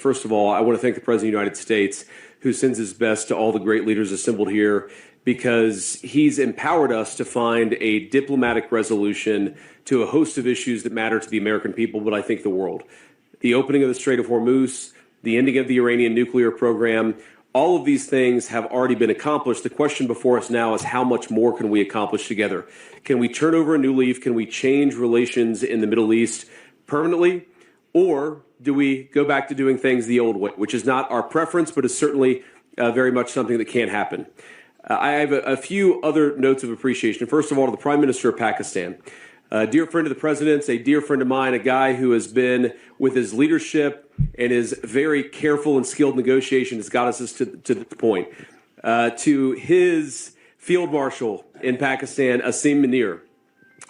First of all, I want to thank the President of the United States, who sends his best to all the great leaders assembled here, because he's empowered us to find a diplomatic resolution to a host of issues that matter to the American people, but I think the world. The opening of the Strait of Hormuz, the ending of the Iranian nuclear program, all of these things have already been accomplished. The question before us now is how much more can we accomplish together? Can we turn over a new leaf? Can we change relations in the Middle East permanently? Or do we go back to doing things the old way, which is not our preference, but is certainly very much something that can't happen? I have a few other notes of appreciation. First of all, to the Prime Minister of Pakistan. A dear friend of the President's, a dear friend of mine, a guy who has been, with his leadership and his very careful and skilled negotiation, has got us to this point. To his Field Marshal in Pakistan, Asim Munir.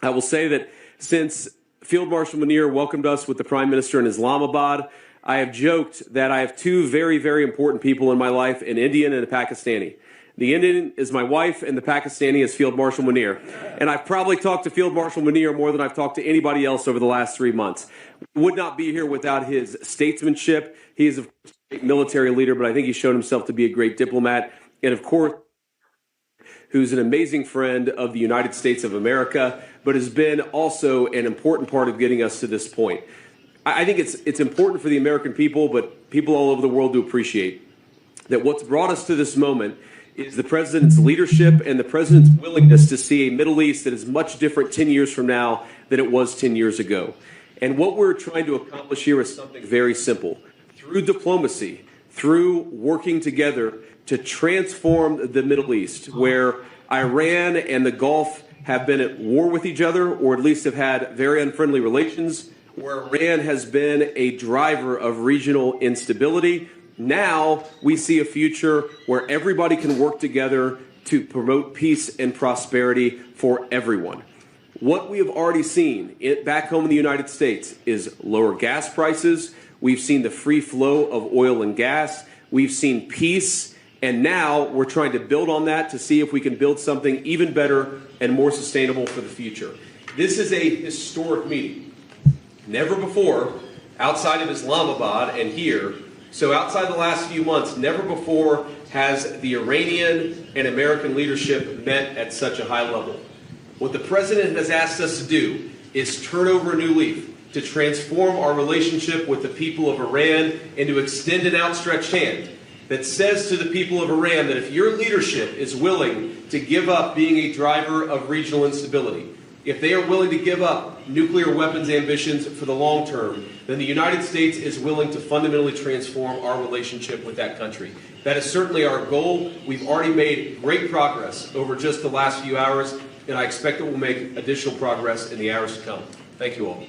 I will say that since Field Marshal Munir welcomed us with the Prime Minister in Islamabad, I have joked that I have two very, very important people in my life, an Indian and a Pakistani. The Indian is my wife, and the Pakistani is Field Marshal Munir. And I've probably talked to Field Marshal Munir more than I've talked to anybody else over the last 3 months. Would not be here without his statesmanship. He is, of course, a great military leader, but I think he's shown himself to be a great diplomat. And, of course, who's an amazing friend of the United States of America, but has been also an important part of getting us to this point. I think it's important for the American people, but people all over the world to appreciate that what's brought us to this moment is the President's leadership and the President's willingness to see a Middle East that is much different 10 years from now than it was 10 years ago. And what we're trying to accomplish here is something very simple. Through diplomacy, through working together to transform the Middle East, where Iran and the Gulf have been at war with each other, or at least have had very unfriendly relations, where Iran has been a driver of regional instability. Now we see a future where everybody can work together to promote peace and prosperity for everyone. What we have already seen back home in the United States is lower gas prices. We've seen the free flow of oil and gas. We've seen peace. And now we're trying to build on that to see if we can build something even better and more sustainable for the future. This is a historic meeting. Never before, outside of Islamabad and here, so outside the last few months, never before has the Iranian and American leadership met at such a high level. What the President has asked us to do is turn over a new leaf, to transform our relationship with the people of Iran and to extend an outstretched hand that says to the people of Iran that if your leadership is willing to give up being a driver of regional instability, if they are willing to give up nuclear weapons ambitions for the long term, then the United States is willing to fundamentally transform our relationship with that country. That is certainly our goal. We've already made great progress over just the last few hours, and I expect that we'll make additional progress in the hours to come. Thank you all.